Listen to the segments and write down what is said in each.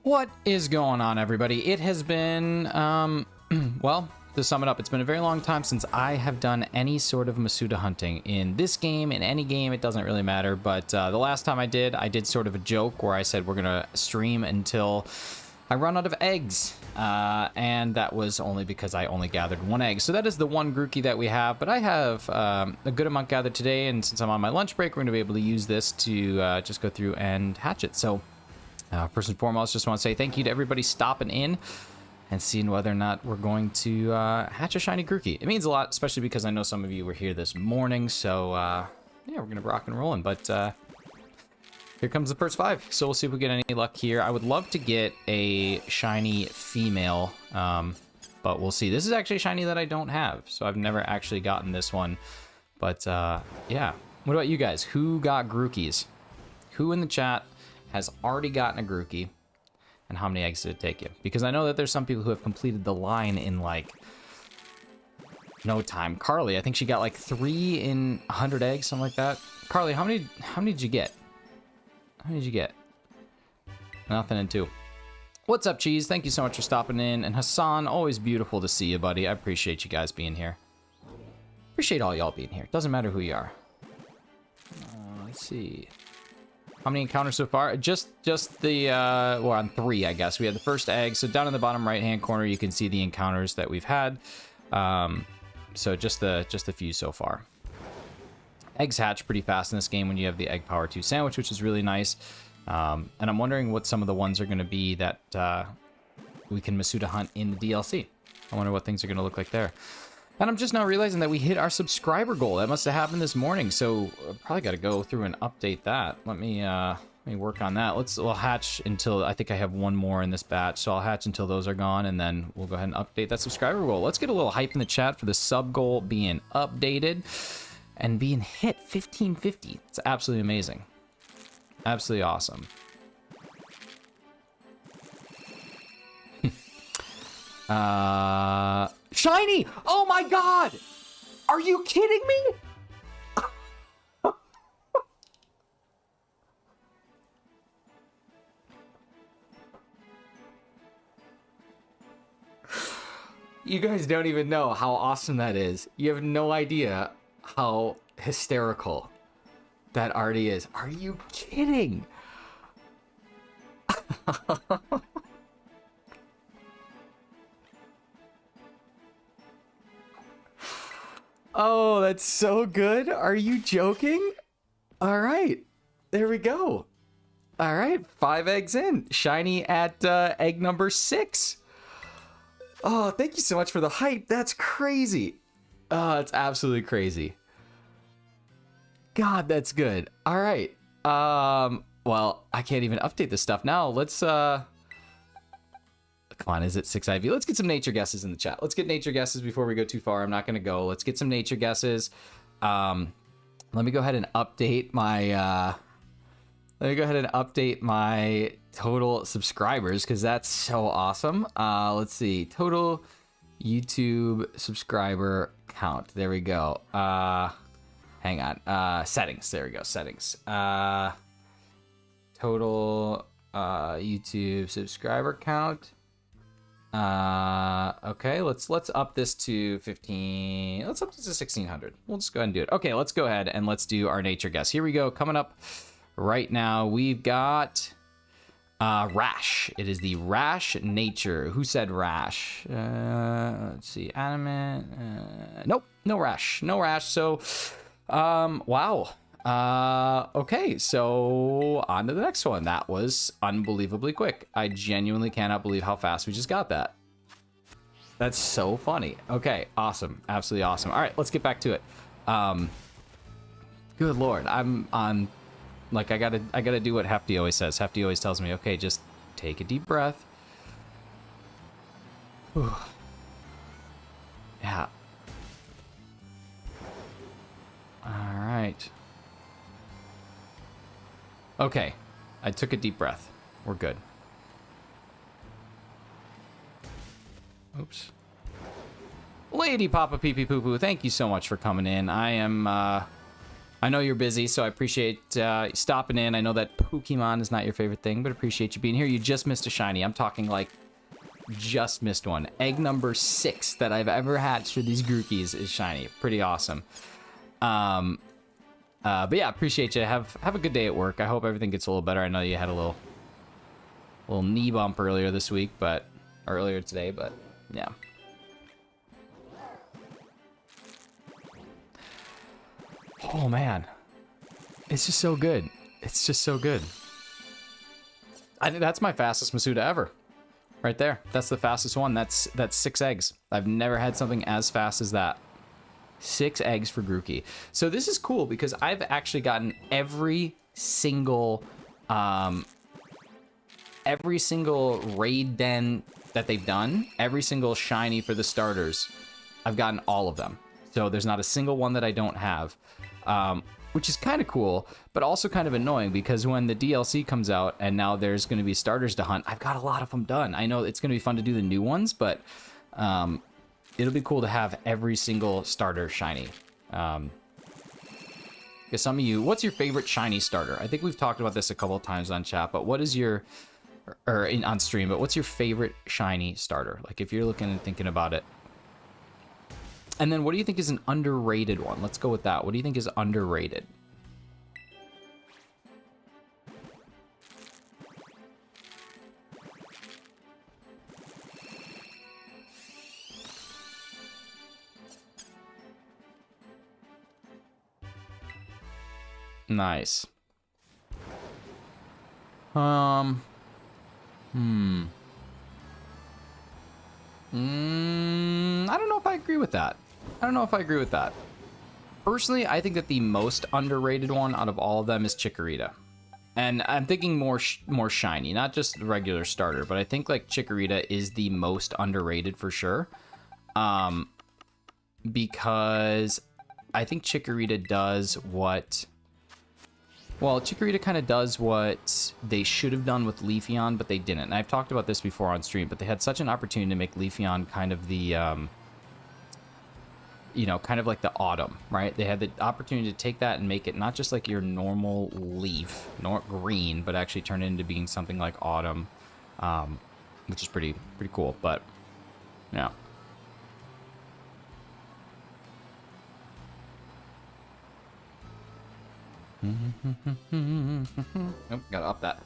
What is going on, everybody? It has been, well, to sum it up, it's been a very long time since I have done any sort of Masuda hunting. In this game, in any game, it doesn't really matter, but the last time I did sort of a joke where I said we're gonna stream until I run out of eggs, and that was only because I only gathered one egg. So that is the one Grookey that we have, but I have a good amount gathered today, and since I'm on my lunch break, we're gonna be able to use this to just go through and hatch it. So first and foremost, just want to say thank you to everybody stopping in and seeing whether or not we're going to hatch a shiny Grookey. It means a lot, especially because I know some of you were here this morning, so yeah, we're going to rock and rollin', but here comes the first 5, so we'll see if we get any luck here. I would love to get a shiny female, but we'll see. This is actually a shiny that I don't have, so I've never actually gotten this one, but yeah. What about you guys? Who got Grookeys? Who in the chat has already gotten a Grookey, and how many eggs did it take you? Because I know that there's some people who have completed the line in like no time. Carly, I think she got like 3 in 100 eggs, something like that. Carly, how many did you get? How many did you get? Nothing in 2. What's up, Cheese? Thank you so much for stopping in. And Hassan, always beautiful to see you, buddy. I appreciate you guys being here. Appreciate all y'all being here. Doesn't matter who you are. Let's see. How many encounters so far? Just the, we're on 3, I guess. We had the first egg. So down in the bottom right-hand corner, you can see the encounters that we've had. So just a few so far. Eggs hatch pretty fast in this game when you have the Egg Power 2 sandwich, which is really nice. And I'm wondering what some of the ones are going to be that we can Masuda hunt in the DLC. I wonder what things are going to look like there. And I'm just now realizing that we hit our subscriber goal. That must have happened this morning, so probably got to go through and update that. Let me work on that. We'll hatch until, I think I have one more in this batch, so I'll hatch until those are gone, and then we'll go ahead and update that subscriber goal. Let's get a little hype in the chat for the sub goal being updated and being hit 1550. It's absolutely amazing. Absolutely awesome. Shiny! Oh my god! Are you kidding me? You guys don't even know how awesome that is. You have no idea how hysterical that already is. Are you kidding? Oh, that's so good. Are you joking? All right. There we go. All right. 5 eggs in. Shiny at egg number 6. Oh, thank you so much for the hype. That's crazy. Oh, it's absolutely crazy. God, that's good. All right. Well, I can't even update this stuff now. Let's come on, is it 6 IV? Let's get some nature guesses in the chat. Let's get nature guesses before we go too far. I'm not going to go. Let's get some nature guesses. Let me go ahead and update my total subscribers, because that's so awesome. Let's see. Total YouTube subscriber count. There we go. Hang on. Settings. There we go. Settings. Total YouTube subscriber count. Okay, let's up this to 15. Let's up this to 1600. We'll just go ahead and do it. Okay, let's go ahead and let's do our nature guess. Here we go. Coming up right now, we've got Rash. It is the Rash nature. Who said Rash? Let's see. Animate. Nope, no Rash. No Rash. So, wow. Okay, so on to the next one. That was unbelievably quick. I genuinely cannot believe how fast we just got that. That's so funny. Okay, awesome. Absolutely awesome. All right, let's get back to it. Good Lord, I'm on, like, I gotta do what Hefty always says. Hefty always tells me, okay, just take a deep breath. Whew. Yeah. All right. Okay, I took a deep breath. We're good. Oops. Lady Papa Pee Pee Poo Poo, thank you so much for coming in. I know you're busy, so I appreciate stopping in. I know that Pokemon is not your favorite thing, but appreciate you being here. You just missed a shiny. I'm talking like just missed one. Egg number 6 that I've ever hatched for these Grookies is shiny. Pretty awesome. But yeah, appreciate you. Have a good day at work. I hope everything gets a little better. I know you had a little knee bump earlier this week, or earlier today, but yeah. Oh man, it's just so good. It's just so good. I think that's my fastest Masuda ever. Right there. That's the fastest one. That's 6 eggs. I've never had something as fast as that. 6 eggs for Grookey. So this is cool because I've actually gotten every single raid den that they've done, every single shiny for the starters. I've gotten all of them. So there's not a single one that I don't have, which is kind of cool, but also kind of annoying because when the DLC comes out and now there's going to be starters to hunt, I've got a lot of them done. I know it's going to be fun to do the new ones, but it'll be cool to have every single starter shiny. Because some of you, what's your favorite shiny starter? I think we've talked about this a couple of times on chat, but what is your, on stream, but what's your favorite shiny starter? Like if you're looking and thinking about it. And then what do you think is an underrated one? Let's go with that. What do you think is underrated? Nice. I don't know if I agree with that. Personally, I think that the most underrated one out of all of them is Chikorita. And I'm thinking more shiny, not just regular starter, but I think like Chikorita is the most underrated for sure. Because I think Chikorita does what... Well, Chikorita kind of does what they should have done with Leafeon, but they didn't. And I've talked about this before on stream, but they had such an opportunity to make Leafeon kind of the, kind of like the autumn, right? They had the opportunity to take that and make it not just like your normal leaf, nor green, but actually turn it into being something like autumn, which is pretty cool. But yeah. Nope, gotta up that.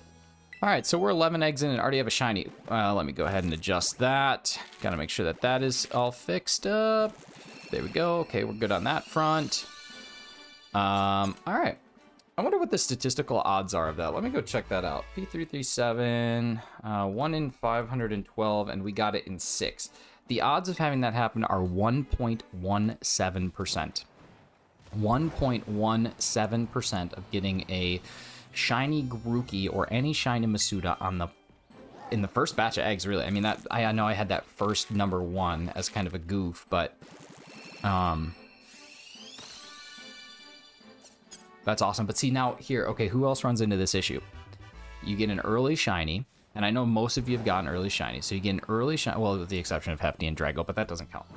All right, so we're 11 eggs in and already have a shiny. Let me go ahead and adjust that. Gotta make sure that that is all fixed up. There we go. Okay, we're good on that front. All right. I wonder what the statistical odds are of that. Let me go check that out. P337, 1 in 512, and we got it in 6. The odds of having that happen are 1.17%. 1.17% of getting a shiny Grookey or any shiny Masuda in the first batch of eggs, really. I mean, that I know I had that first number 1 as kind of a goof, but that's awesome. But see, now here, okay, who else runs into this issue? You get an early shiny, and I know most of you have gotten early shiny, so you get an early shiny, well, with the exception of Hefty and Drago, but that doesn't count.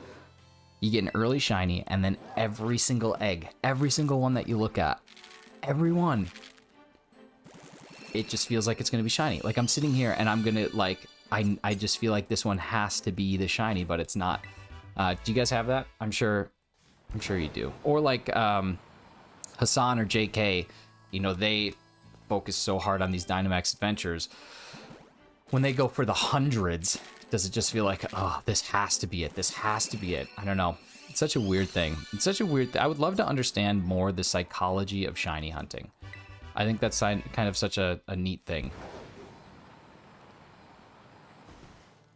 You get an early shiny, and then every single egg, every single one that you look at, every one, it just feels like it's going to be shiny. Like, I'm sitting here, and I'm going to, like, I just feel like this one has to be the shiny, but it's not. Do you guys have that? I'm sure you do. Or, like, Hassan or JK, you know, they focus so hard on these Dynamax adventures. When they go for the hundreds, does it just feel like, oh, this has to be it? This has to be it. I don't know. It's such a weird thing. It's such a weird I would love to understand more the psychology of shiny hunting. I think that's kind of such a neat thing.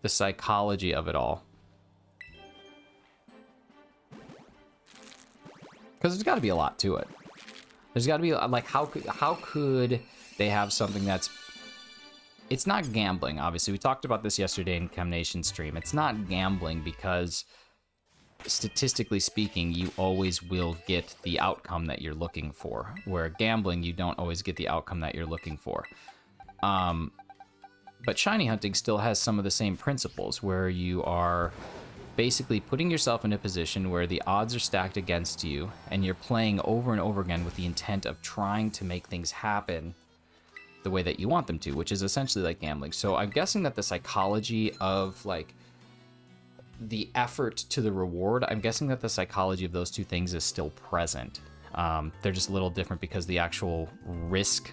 The psychology of it all. Because there's got to be a lot to it. There's got to be, like, how could they have something that's... It's not gambling, obviously. We talked about this yesterday in Chemnation stream. It's not gambling because, statistically speaking, you always will get the outcome that you're looking for. Where gambling, you don't always get the outcome that you're looking for. But shiny hunting still has some of the same principles, where you are basically putting yourself in a position where the odds are stacked against you, and you're playing over and over again with the intent of trying to make things happen the way that you want them to, which is essentially like gambling. So I'm guessing that the psychology of, like, the effort to the reward, I'm guessing that the psychology of those two things is still present. They're just a little different because the actual risk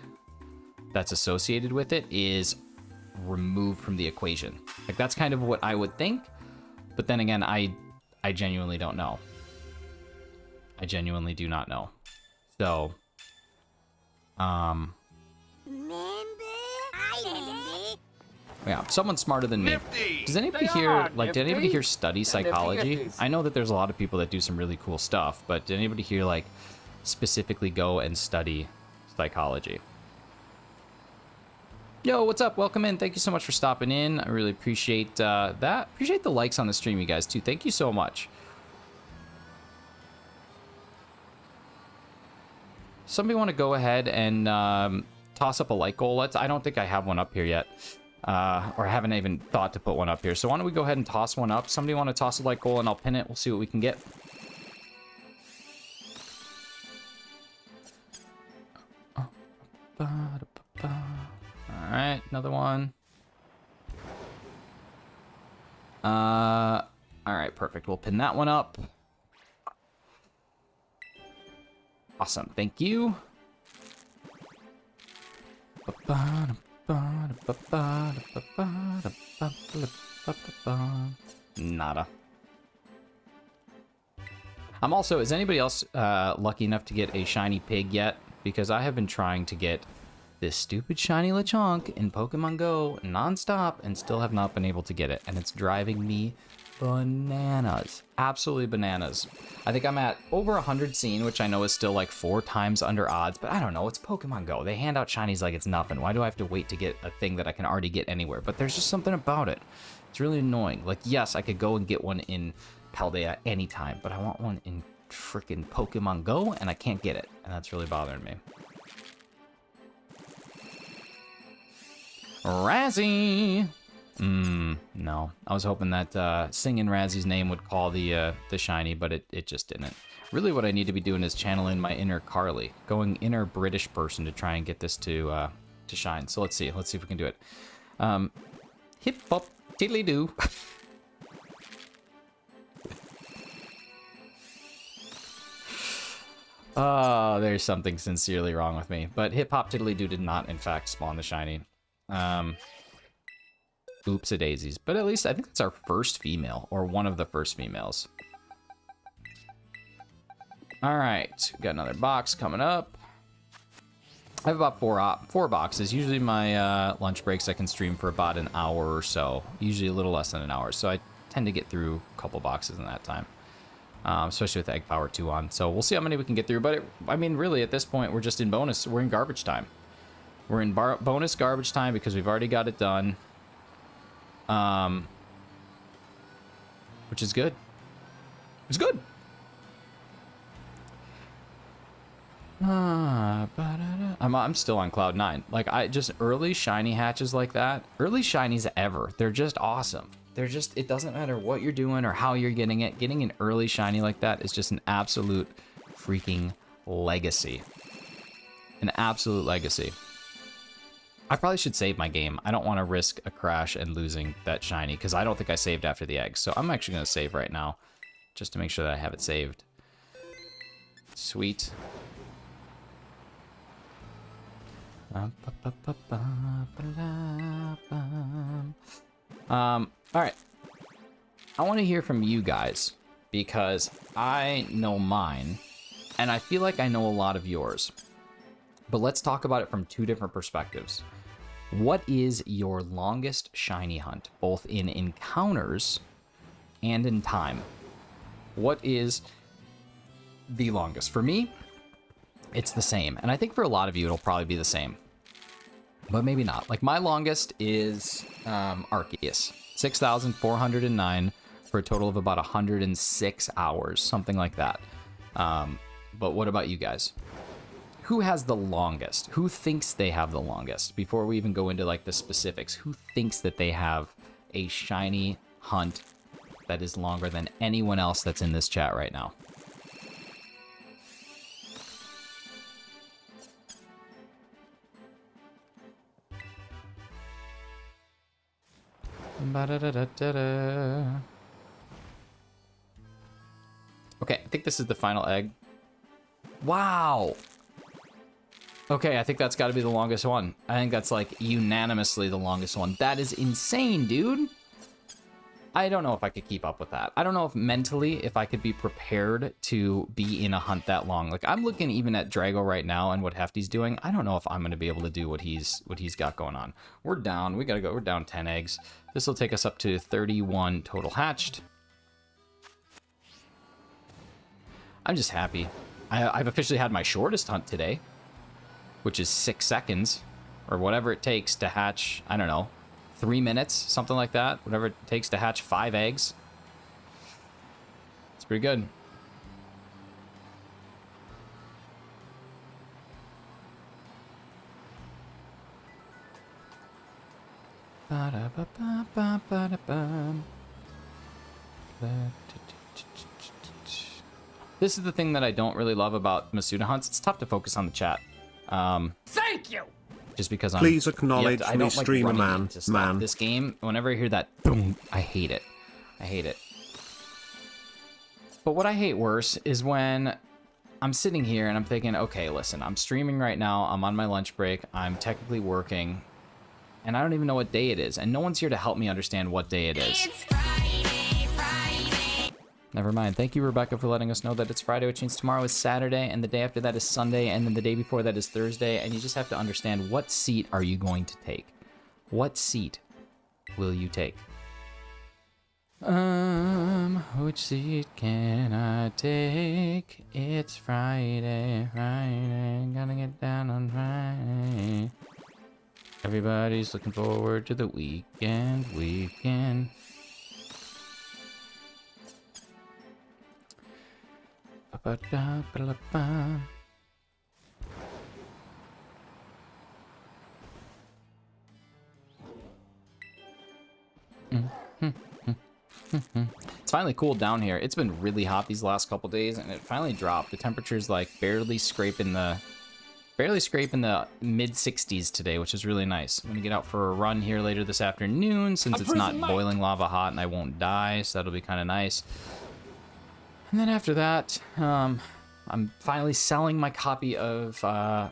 that's associated with it is removed from the equation. Like, that's kind of what I would think. But then again, I genuinely don't know. I genuinely do not know. So, yeah, someone smarter than me. Nifty. Does anybody here, like, did anybody here study psychology? I know that there's a lot of people that do some really cool stuff, but did anybody here, like, specifically go and study psychology? Yo, what's up? Welcome in. Thank you so much for stopping in. I really appreciate that. Appreciate the likes on the stream, you guys, too. Thank you so much. Somebody want to go ahead and toss up a like goal? I don't think I have one up here yet. Or I haven't even thought to put one up here. So why don't we go ahead and toss one up? Somebody want to toss a like goal and I'll pin it. We'll see what we can get. Alright, another one. Alright, perfect. We'll pin that one up. Awesome, thank you. Nada. I'm also, is anybody else lucky enough to get a shiny pig yet? Because I have been trying to get this stupid shiny Lechonk in Pokemon Go non-stop and still have not been able to get it. And it's driving me bananas. Absolutely bananas. I think I'm at over 100 seen, which I know is still like 4 times under odds, but I don't know. It's Pokemon Go. They hand out shinies like it's nothing. Why do I have to wait to get a thing that I can already get anywhere? But there's just something about it. It's really annoying. Like, yes, I could go and get one in Paldea anytime, but I want one in freaking Pokemon Go and I can't get it. And that's really bothering me. Razzie! No. I was hoping that singing Razzie's name would call the shiny, but it just didn't. Really what I need to be doing is channeling my inner Carly. Going inner British person to try and get this to shine. So let's see. Let's see if we can do it. Hip hop tiddly doo. Oh, there's something sincerely wrong with me. But Hip Hop Tiddly Doo did not, in fact, spawn the shiny. Oops-a-daisies. But at least I think it's our first female, or one of the first females. All right, got another box coming up. I have about four boxes. Usually my lunch breaks I can stream for about an hour or so. Usually a little less than an hour. So I tend to get through a couple boxes in that time. Especially with Egg Power 2 on. So we'll see how many we can get through. But I mean, really, at this point, we're just in bonus. We're in garbage time. We're in bonus garbage time because we've already got it done. Which is good. It's good. I'm still on cloud 9. Like, just early shiny hatches like that. Early shinies ever. They're just awesome. They're just, it doesn't matter what you're doing or how you're getting it. Getting an early shiny like that is just an absolute freaking legacy. An absolute legacy. I probably should save my game. I don't want to risk a crash and losing that shiny because I don't think I saved after the eggs. So I'm actually going to save right now just to make sure that I have it saved. Sweet. All right. I want to hear from you guys because I know mine and I feel like I know a lot of yours. But let's talk about it from two different perspectives. What is your longest shiny hunt, both in encounters and in time? What is the longest? For me, it's the same. And I think for a lot of you, it'll probably be the same. But maybe not. Like, my longest is Arceus. 6,409 for a total of about 106 hours. Something like that. But what about you guys? Who has the longest? Who thinks they have the longest? Before we even go into, like, the specifics, who thinks that they have a shiny hunt that is longer than anyone else that's in this chat right now? Okay, I think this is the final egg. Wow. Okay, I think that's got to be the longest one. I think that's like unanimously the longest one. That is insane, dude. I don't know if I could keep up with that. I don't know if mentally, if I could be prepared to be in a hunt that long. Like, I'm looking even at Drago right now and what Hefty's doing. I don't know if I'm going to be able to do what he's got going on. We're down. We got to go. We're down 10 eggs. This will take us up to 31 total hatched. I'm just happy. I've officially had my shortest hunt today, which is 6 seconds or whatever it takes to hatch, I don't know, 3 minutes, something like that. Whatever it takes to hatch 5 eggs. It's pretty good. This is the thing that I don't really love about Masuda hunts. It's tough to focus on the chat. Thank you! Just because Please acknowledge I me, don't like streamer running into stuff. man. This game, whenever I hear that boom, I hate it. I hate it. But what I hate worse is when I'm sitting here and I'm thinking, okay, listen, I'm streaming right now. I'm on my lunch break. I'm technically working. And I don't even know what day it is. And no one's here to help me understand what day it is. It's Friday. Never mind. Thank you, Rebecca, for letting us know that it's Friday, which means tomorrow is Saturday, and the day after that is Sunday, and then the day before that is Thursday, and you just have to understand, what seat are you going to take? What seat will you take? Which seat can I take? It's Friday, gotta get down on Friday. Everybody's looking forward to the weekend. Ba-da-ba-da-ba. It's finally cooled down here. It's been really hot these last couple days, and it finally dropped. The temperature's like barely scraping the mid 60s today, which is really nice. I'm gonna get out for a run here later this afternoon since it's not boiling lava hot and I won't die, so that'll be kind of nice. And then after that, I'm finally selling my copy of Mario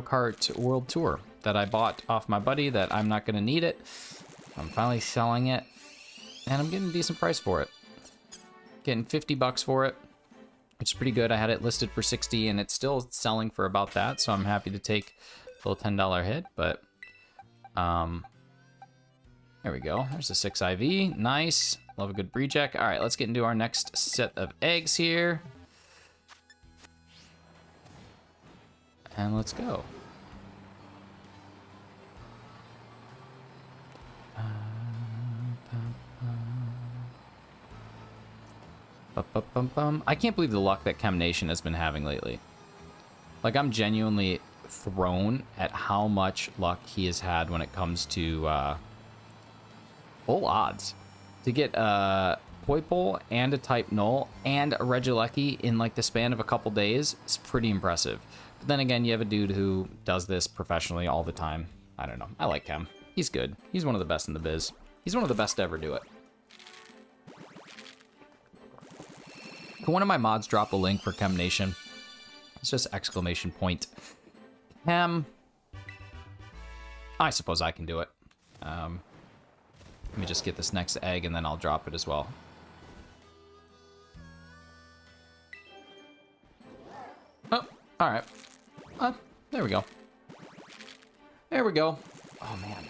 Kart World Tour that I bought off my buddy that I'm not gonna need it. I'm finally selling it, and I'm getting a decent price for it. Getting $50 for it. which is pretty good. I had it listed for 60 and it's still selling for about that, so I'm happy to take a little $10 hit, but there we go. There's a 6 IV. Nice. Love a good breed check. All right, let's get into our next set of eggs here. And let's go. I can't believe the luck that Chem Nation has been having lately. Like, I'm genuinely thrown at how much luck he has had when it comes to full odds. To get a Poipole and a Type Null and a Regieleki in like the span of a couple days is pretty impressive. But then again, you have a dude who does this professionally all the time. I don't know. I like Chem. He's good. He's one of the best in the biz. He's one of the best to ever do it. Can one of my mods drop a link for Chem Nation? It's just exclamation point. Chem. I suppose I can do it. Let me just get this next egg and then I'll drop it as well. Oh, all right. There we go. There we go. Oh, man.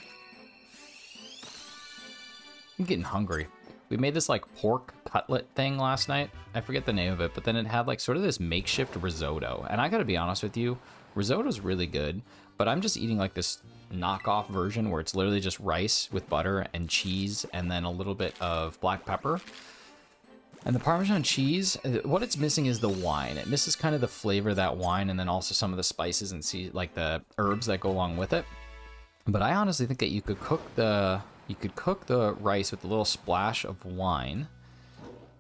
I'm getting hungry. We made this like pork cutlet thing last night. I forget the name of it, but then it had like sort of this makeshift risotto. And I gotta be honest with you, risotto's really good, but I'm just eating like this knockoff version where it's literally just rice with butter and cheese and then a little bit of black pepper. And the Parmesan cheese, what it's missing is the wine. It misses kind of the flavor of that wine and then also some of the spices and like the herbs that go along with it. But I honestly think that you could cook the rice with a little splash of wine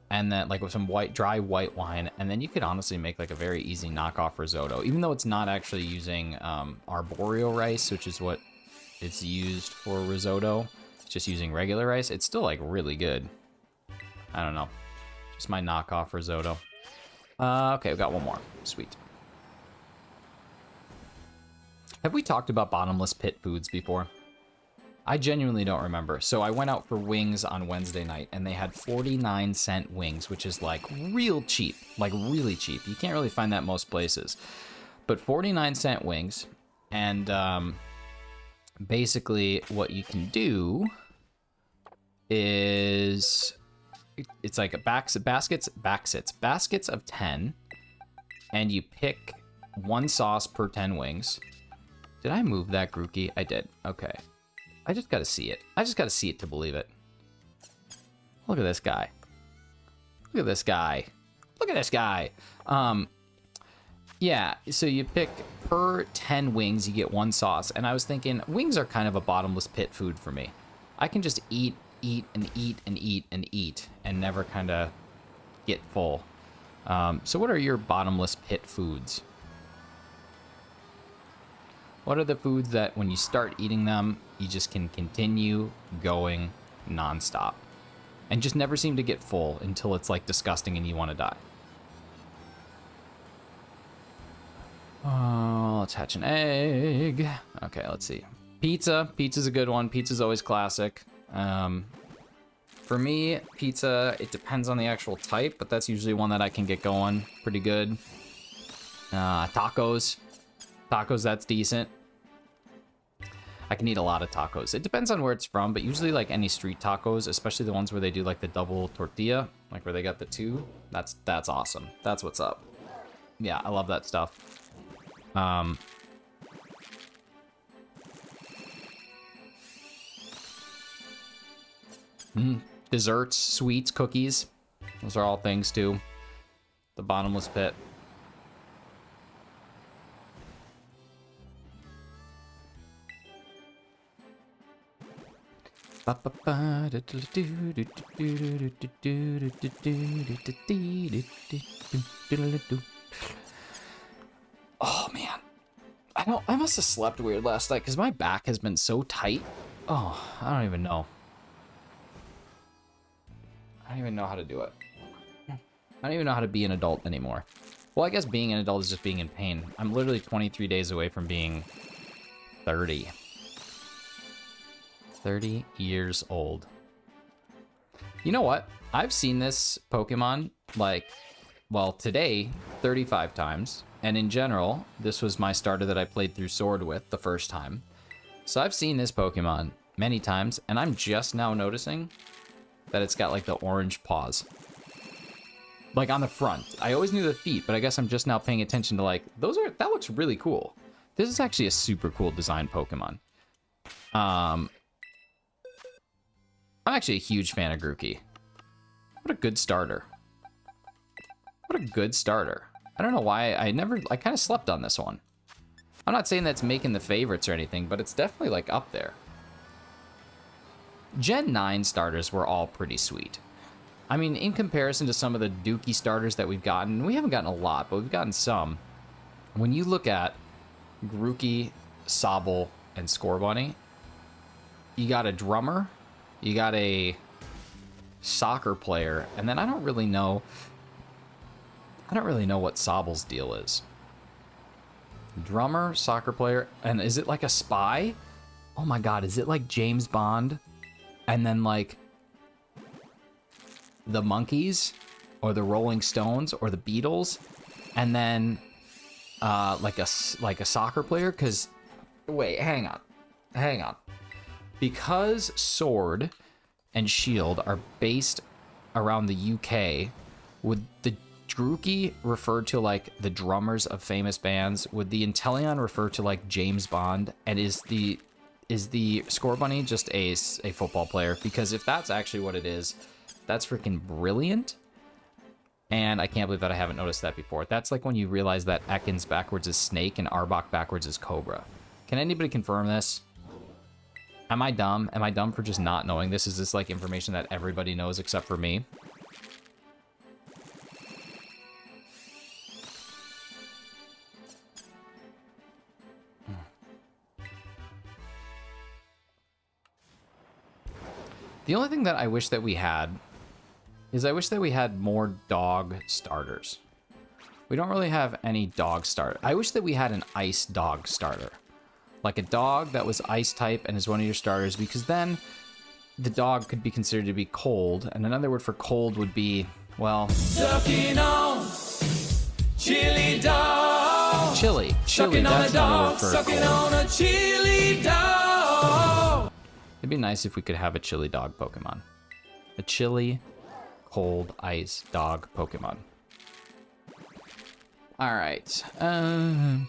and then like with some dry white wine, and then you could honestly make like a very easy knockoff risotto, even though it's not actually using arboreal rice, which is what it's used for risotto. It's just using regular rice. It's still like really good. I don't know. Just my knockoff risotto. Okay, we've got one more. Sweet. Have we talked about bottomless pit foods before? I genuinely don't remember. So I went out for wings on Wednesday night and they had 49-cent wings, which is like real cheap, like really cheap. You can't really find that most places. But 49-cent wings, and basically what you can do is it's like a baskets of 10, and you pick one sauce per 10 wings. Did I move that Grookey? I did. Okay. I just gotta see it. I just gotta see it to believe it. Look at this guy. Look at this guy. Look at this guy. Yeah, so you pick per 10 wings, you get one sauce. And I was thinking, wings are kind of a bottomless pit food for me. I can just eat and never kind of get full. So what are your bottomless pit foods? What are the foods that when you start eating them, you just can continue going nonstop and just never seem to get full until it's like disgusting and you want to die? Let's hatch an egg. Okay, let's see. Pizza. Pizza's a good one. Pizza's always classic. For me, pizza, it depends on the actual type, but that's usually one that I can get going pretty good. Tacos. Tacos, that's decent. I can eat a lot of tacos. It depends on where it's from, but usually like any street tacos, especially the ones where they do like the double tortilla, like where they got the two, that's awesome. That's what's up. Yeah, I love that stuff. Desserts, sweets, cookies. Those are all things too. The bottomless pit. Oh man, I must have slept weird last night because my back has been so tight. Oh, I don't even know. I don't even know how to do it. I don't even know how to be an adult anymore. Well, I guess being an adult is just being in pain. I'm literally 23 days away from being 30. 30 years old. You know what? I've seen this Pokemon, like, well, today, 35 times. And in general, this was my starter that I played through Sword with the first time. So I've seen this Pokemon many times, and I'm just now noticing that it's got like the orange paws. Like on the front. I always knew the feet, but I guess I'm just now paying attention to like, that looks really cool. This is actually a super cool design Pokemon. I'm actually a huge fan of Grookey. What a good starter. What a good starter. I don't know why I kind of slept on this one. I'm not saying that's making the favorites or anything, but it's definitely like up there. Gen 9 starters were all pretty sweet. I mean, in comparison to some of the Dookie starters that we've gotten, we haven't gotten a lot, but we've gotten some. When you look at Grookey, Sobble, and Scorbunny, you got a drummer, you got a soccer player, and then I don't really know what Sobble's deal is. Drummer, soccer player, and is it like a spy? Oh my god, is it like James Bond? And then like the Monkees, or the Rolling Stones, or the Beatles, and then like a soccer player? Because wait, hang on. Because Sword and Shield are based around the UK, would the Grookey refer to like the drummers of famous bands? Would the Inteleon refer to like James Bond? And is the Scorbunny just a football player? Because if that's actually what it is, that's freaking brilliant. And I can't believe that I haven't noticed that before. That's like when you realize that Ekans backwards is Snake and Arbok backwards is Cobra. Can anybody confirm this? Am I dumb? Am I dumb for just not knowing this? Is this like information that everybody knows except for me? The only thing that I wish that we had is I wish that we had more dog starters. We don't really have any dog starter. I wish that we had an ice dog starter. Like a dog that was ice type and is one of your starters, because then the dog could be considered to be cold. And another word for cold would be, well, sucking on chili dog. Chili. Chili, that's another word for sucking cold. On a chili dog. It'd be nice if we could have a chili dog Pokemon. A chili, cold, ice dog Pokemon. All right. I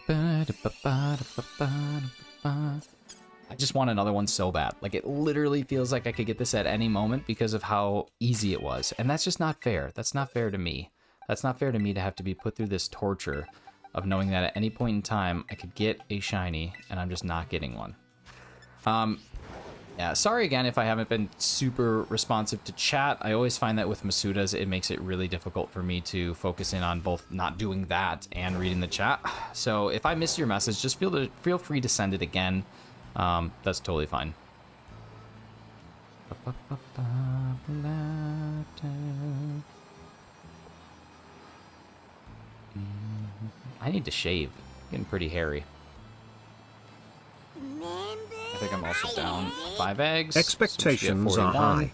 just want another one so bad. Like, it literally feels like I could get this at any moment because of how easy it was. And that's just not fair. That's not fair to me. That's not fair to me to have to be put through this torture of knowing that at any point in time I could get a shiny and I'm just not getting one. Yeah, sorry again if I haven't been super responsive to chat. I always find that with Masuda's, it makes it really difficult for me to focus in on both not doing that and reading the chat. So if I missed your message, just feel free to send it again. That's totally fine. I need to shave. Getting pretty hairy. I think I'm also down 5 eggs. Expectations are high.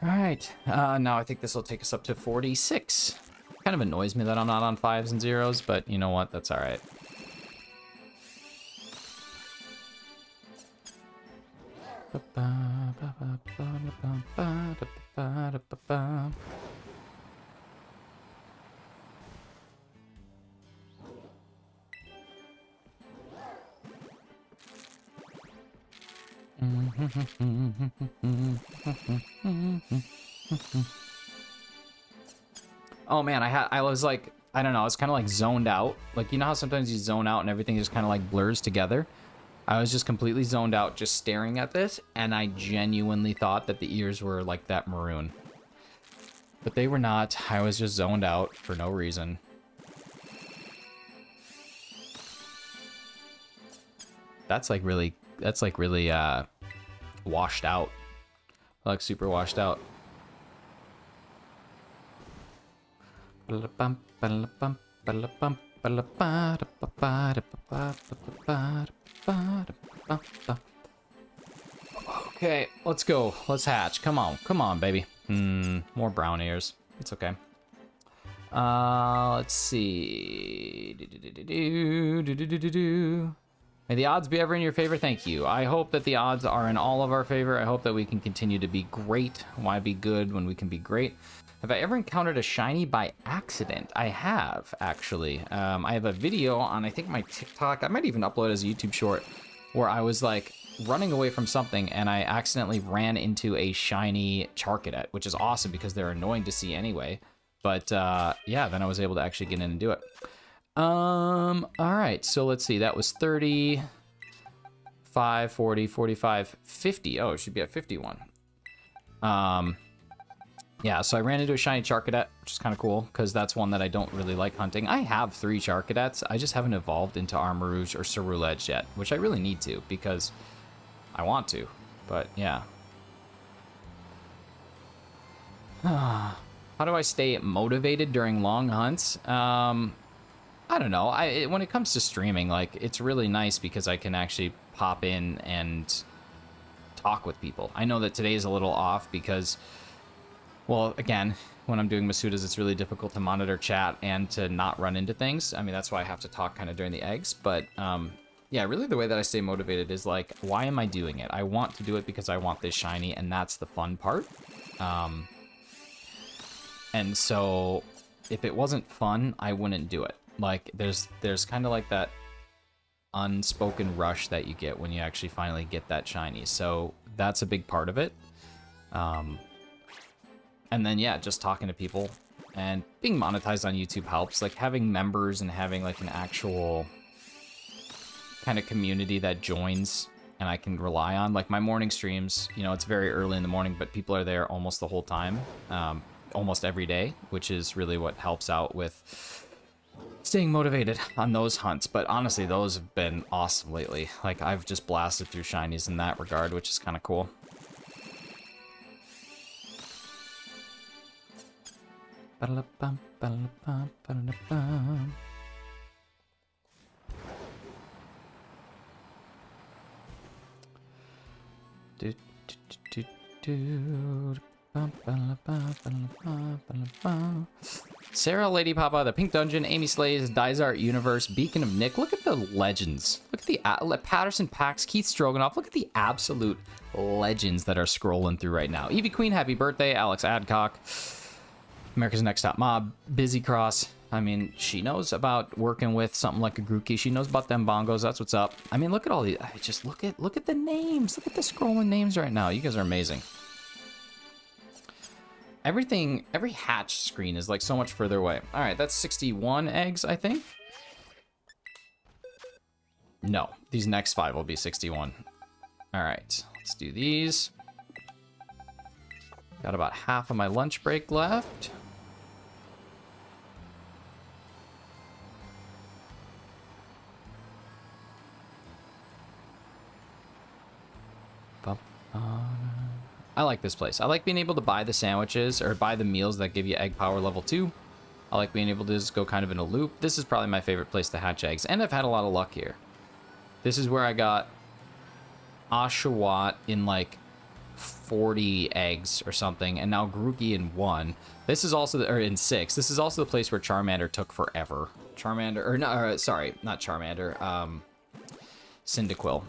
Alright, now I think this will take us up to 46. Kind of annoys me that I'm not on 5s and 0s, but you know what? That's alright. Oh man, I was like, I don't know, I was kind of like zoned out. Like, you know how sometimes you zone out and everything just kind of like blurs together? I was just completely zoned out just staring at this, and I genuinely thought that the ears were like that maroon. But they were not. I was just zoned out for no reason. That's like really washed out. Like super washed out. Okay, let's go. Let's hatch. Come on, baby. More brown ears. It's okay. Let's see. May the odds be ever in your favor. Thank you. I hope that the odds are in all of our favor. I hope that we can continue to be great. Why be good when we can be great? Have I ever encountered a shiny by accident? I have, actually. I have a video on, I think, my TikTok. I might even upload it as a YouTube short, where I was like running away from something and I accidentally ran into a shiny Charcadet, which is awesome because they're annoying to see anyway. But yeah, then I was able to actually get in and do it. All right, so let's see. That was 30, 5, 40, 45, 50. Oh, it should be at 51. Yeah, so I ran into a shiny Charcadet, which is kind of cool because that's one that I don't really like hunting. I have 3 Charcadets. I just haven't evolved into Armarouge or Ceruledge yet, which I really need to because I want to. But yeah. How do I stay motivated during long hunts? I don't know. When it comes to streaming, like, it's really nice because I can actually pop in and talk with people. I know that today is a little off because, well, again, when I'm doing Masudas, it's really difficult to monitor chat and to not run into things. I mean, that's why I have to talk kind of during the eggs. But yeah, really the way that I stay motivated is like, why am I doing it? I want to do it because I want this shiny, and that's the fun part. And so if it wasn't fun, I wouldn't do it. Like, there's kind of like that unspoken rush that you get when you actually finally get that shiny. So that's a big part of it. And then, yeah, just talking to people and being monetized on YouTube helps. Like, having members and having, like, an actual kind of community that joins and I can rely on. Like, my morning streams, you know, it's very early in the morning, but people are there almost the whole time, almost every day, which is really what helps out with staying motivated on those hunts. But honestly, those have been awesome lately. Like, I've just blasted through shinies in that regard, which is kind of cool. Sarah, Lady Papa, The Pink Dungeon, Amy Slays, Dysart Universe, Beacon of Nick. Look at the legends. Look at the Patterson Pax, Keith Stroganoff. Look at the absolute legends that are scrolling through right now. Evie Queen, happy birthday. Alex Adcock, America's Next Top Mob, Busy Cross. I mean, she knows about working with something like a Grookey. She knows about them bongos. That's what's up. I mean, look at all these. Just look at the names. Look at the scrolling names right now. You guys are amazing. Everything, every hatch screen is like so much further away. All right, that's 61 eggs, I think. No, these next 5 will be 61. All right, let's do these. Got about half of my lunch break left. I like this place. I like being able to buy the sandwiches or buy the meals that give you egg power level 2. I like being able to just go kind of in a loop. This is probably my favorite place to hatch eggs, and I've had a lot of luck here. This is where I got Oshawott in like 40 eggs or something, and now Grookey in 1. This is also or in 6. This is also the place where Charmander took forever. Charmander, or no, sorry, not Charmander. Cyndaquil.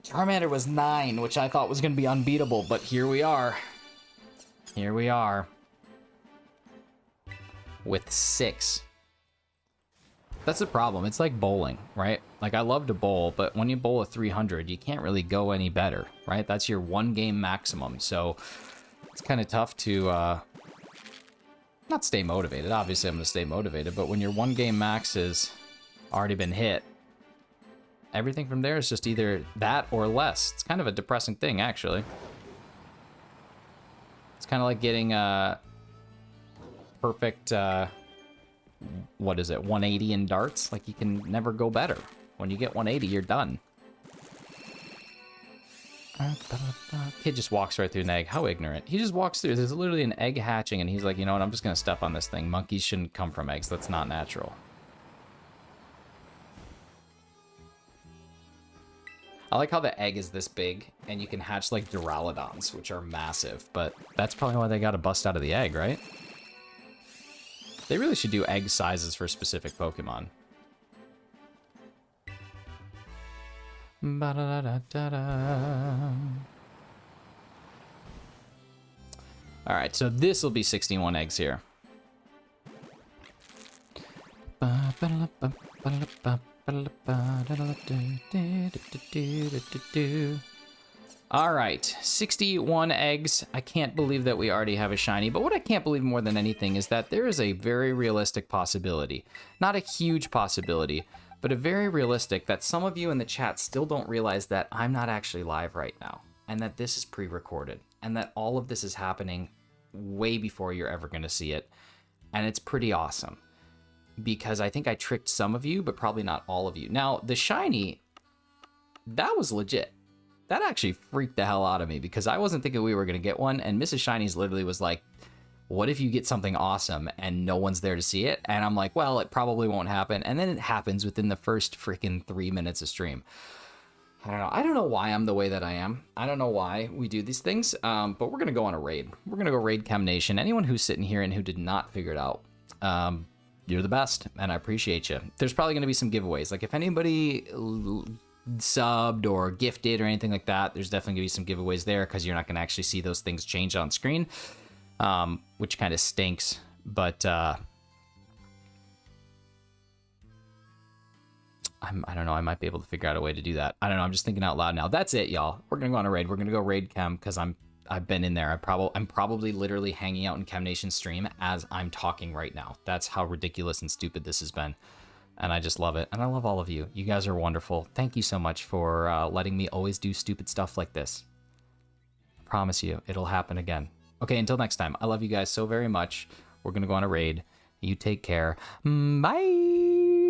Charmander was 9, which I thought was going to be unbeatable, but here we are. Here we are. With 6. That's the problem. It's like bowling, right? Like, I love to bowl, but when you bowl a 300, you can't really go any better, right? That's your 1 game maximum, so it's kind of tough to not stay motivated. Obviously, I'm going to stay motivated, but when your 1 game max has already been hit, everything from there is just either that or less. It's kind of a depressing thing, actually. It's kind of like getting a perfect, what is it, 180 in darts? Like, you can never go better. When you get 180, you're done. Kid just walks right through an egg. How ignorant. He just walks through. There's literally an egg hatching, and he's like, you know what, I'm just going to step on this thing. Monkeys shouldn't come from eggs. That's not natural. I like how the egg is this big, and you can hatch, like, Duraludons, which are massive, but that's probably why they gotta bust out of the egg, right? They really should do egg sizes for specific Pokemon. Alright, so this will be 61 eggs here. Alright, 61 eggs. I can't believe that we already have a shiny, but what I can't believe more than anything is that there is a very realistic possibility. Not a huge possibility, but a very realistic that some of you in the chat still don't realize that I'm not actually live right now, and that this is pre-recorded, and that all of this is happening way before you're ever going to see it, and it's pretty awesome. Because I think I tricked some of you, but probably not all of you. Now, the shiny, that was legit. That actually freaked the hell out of me because I wasn't thinking we were going to get one. And Mrs. Shiny's literally was like, what if you get something awesome and no one's there to see it? And I'm like, well, it probably won't happen. And then it happens within the first freaking 3 minutes of stream. I don't know. I don't know why I'm the way that I am. I don't know why we do these things. But we're going to go on a raid. We're going to go raid Chem Nation. Anyone who's sitting here and who did not figure it out, you're the best, and I appreciate you. There's probably going to be some giveaways. Like, if anybody subbed or gifted or anything like that, there's definitely going to be some giveaways there because you're not going to actually see those things change on screen, which kind of stinks. But I don't know. I might be able to figure out a way to do that. I don't know. I'm just thinking out loud now. That's it, y'all. We're going to go on a raid. We're going to go raid Chem because I've been in there. I'm probably literally hanging out in Chem Nation stream as I'm talking right now. That's how ridiculous and stupid this has been. And I just love it. And I love all of you. You guys are wonderful. Thank you so much for letting me always do stupid stuff like this. I promise you, it'll happen again. Okay, until next time. I love you guys so very much. We're going to go on a raid. You take care. Bye.